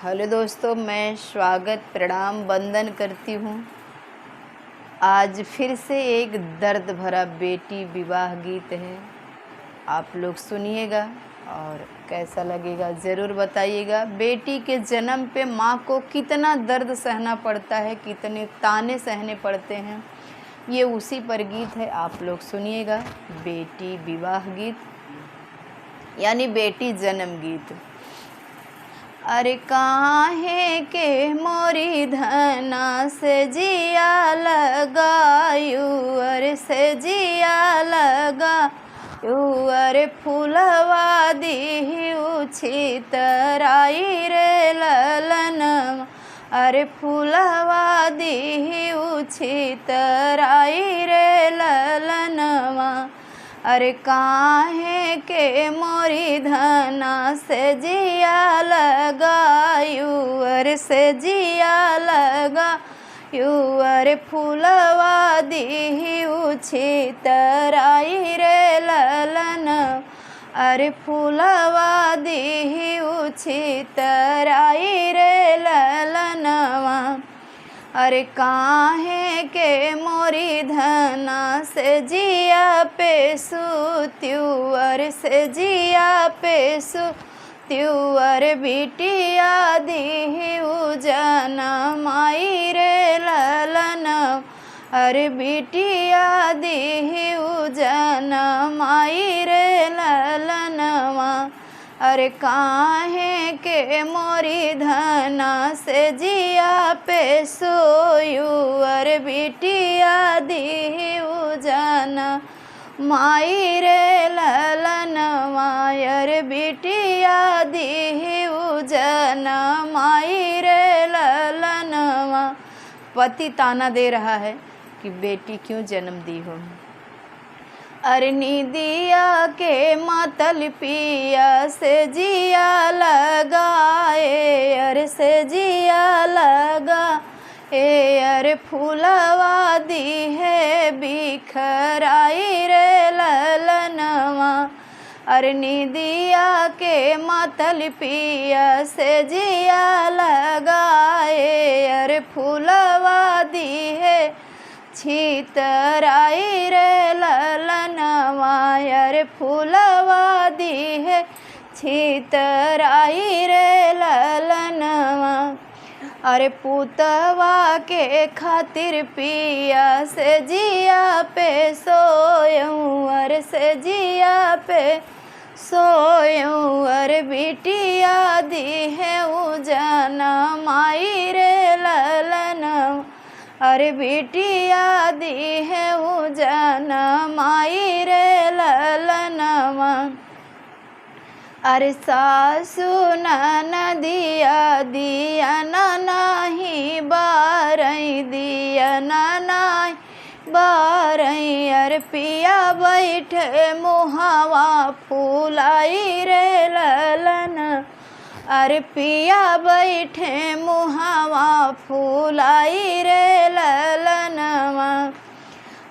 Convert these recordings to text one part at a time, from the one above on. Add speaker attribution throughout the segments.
Speaker 1: Hello दोस्तों, मैं स्वागत प्रणाम वंदन करती हूँ। आज फिर से एक दर्द भरा बेटी विवाह गीत है। आप लोग सुनिएगा और कैसा लगेगा ज़रूर बताइएगा। बेटी के जन्म पे माँ को कितना दर्द सहना पड़ता है, कितने ताने सहने पड़ते हैं, ये उसी पर गीत है। आप लोग सुनिएगा। बेटी विवाह गीत यानी बेटी जन्म गीत। अरे काहे के मोरी धना से जिया लगायू, अरे से जिया लगायू, अरे फूलवा दीहू छितराई रे ललन, अरे फूलवा दीहू छितराई रे ललनवा। अरे काहे के मोरी धना से जिया लगायू, अरे से जिया लगायू, अरे फूलवा दीहू छितराई रे ललन, अरे फूलवा दीहू छितराई रे ललनवा। अरे काहे के मोरी धना से जिया पे सुत्यू, अरे से जिया पे सुत्यू, अरे बिटिया दीहू जनमाई रे ललन, अरे बिटिया दीहू जनमाई रे ललनवा। अरे काहे के मोरी धना से जिया पे सोयू, अरे बिटिया दीहू जना माई रे ललनवा, अरे बिटिया दीहू जना माई रे ललनवा। पति ताना दे रहा है कि बेटी क्यों जन्म दी हो। अरे निदिया के मातल पिया से जिया लगाए, अरे से जिया लगाए, अरे फूलवा दी है बिखराई रे ललनवा। अरे निदिया के मातल पिया से जिया लगाए, अरे फूलवा दी है छितराई रे ललनवा, अरे फूलवा दी है छितराई रे ललनवा। अरे पुतवा के खातिर पिया से जिया पे सोयूं, अरे से जिया पे सोयूं, अरे बिटिया दी है उजना माई रे ललनवा, अरे बिटिया दी है उजना माई रे ललनवा। अरे सासु ननदिया दिया नाही बारई, दिया नाही बारई, अरे पिया बैठे मुहावा फूलाई रे ललन, अरे पिया बैठे मुहावा फूलाई रे ललनवा,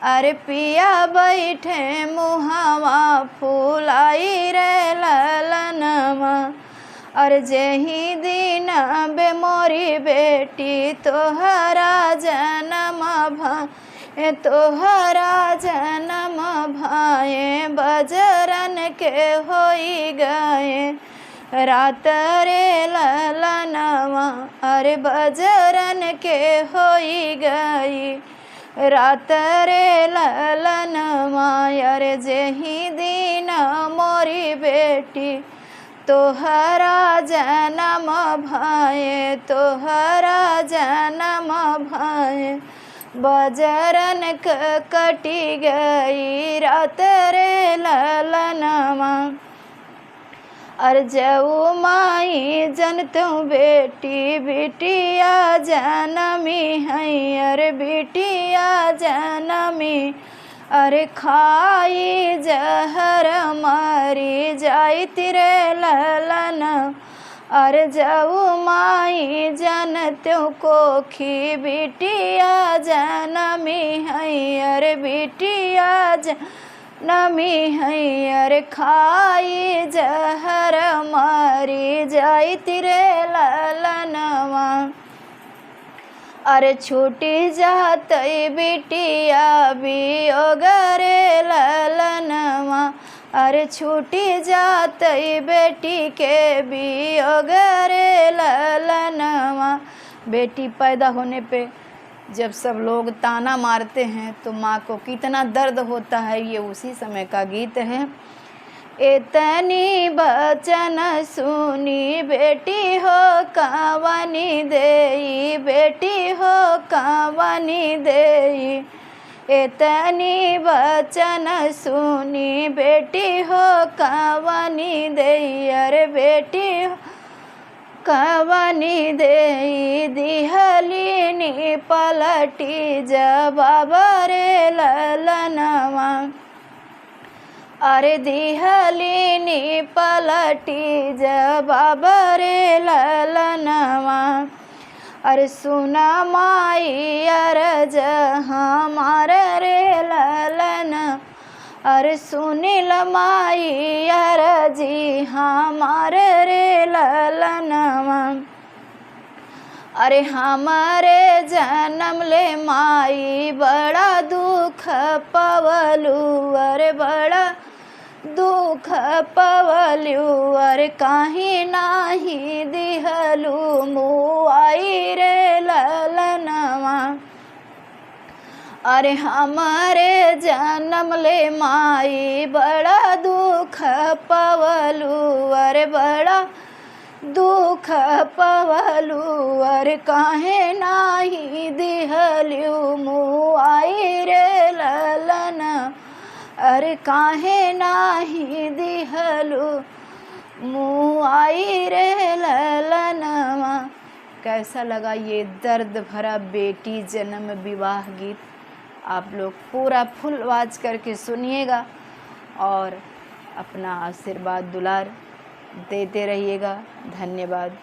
Speaker 1: अरे पिया बैठे मुहावा फूलाई रे ललनवा। अरे जेही दिन बे मोरी बेटी तोहरा जन्म भाए, तोहरा जन्म भाए, बजरन के होई गए रात रे ललनवा, अरे बजरन के होई गई रात रे ललनवा। अरे जेही दिन मोरी बेटी तोहरा जन्म भाए, तोहरा जन्म भाए, बजरन कटी गई रात रे ललनवा। अरे जऊ माई जनतू बेटी बिटिया जनमी है, अरे बिटिया जनमी, अरे खाई जहर मरी जाई तिरे ललन, अरे जऊ माई जनतू कोखी बिटिया जनमी है, अरे बिटिया नमी है अरे खाई जहर मरी जाइत रे ललनवा। अरे छूटी जात बिटिया वियोग रे ललनवा। अरे छूटी जात बेटी के वियोग रे ललनवा। बेटी पैदा होने पे जब सब लोग ताना मारते हैं तो माँ को कितना दर्द होता है, ये उसी समय का गीत है। इतनी बचन सुनी बेटी हो कावनी देई, बेटी हो कावनी देई। इतनी बचन सुनी बेटी हो कावनी देई। अरे बेटी हो कावनी देई। दिहलीनी पलटी जवाब रे ललनवा। अरे दिहलीनी पलटी जवाब रे ललनवा। अरे सुना माई अरज हमार रे ललन। अरे सुनिल माई अरजी हमार रे ललनवा। अरे हमारे जन्म ले माई बड़ा दुख पवलू। अरे बड़ा दुख पवलू। अरे काहे नाही दिहलू मुआई रे ललनवा। अरे हमारे जन्म ले माई बड़ा दुख पवलू। अरे बड़ा दुख पवलू। अरे काहे नाही दिहलू मुआई रे ललन। अरे काहे नाही दिहलू मुआई रे ललनवा। कैसा लगा ये दर्द भरा बेटी जन्म विवाह गीत? आप लोग पूरा फुल आवाज करके सुनिएगा और अपना आशीर्वाद दुलार देते रहिएगा। धन्यवाद।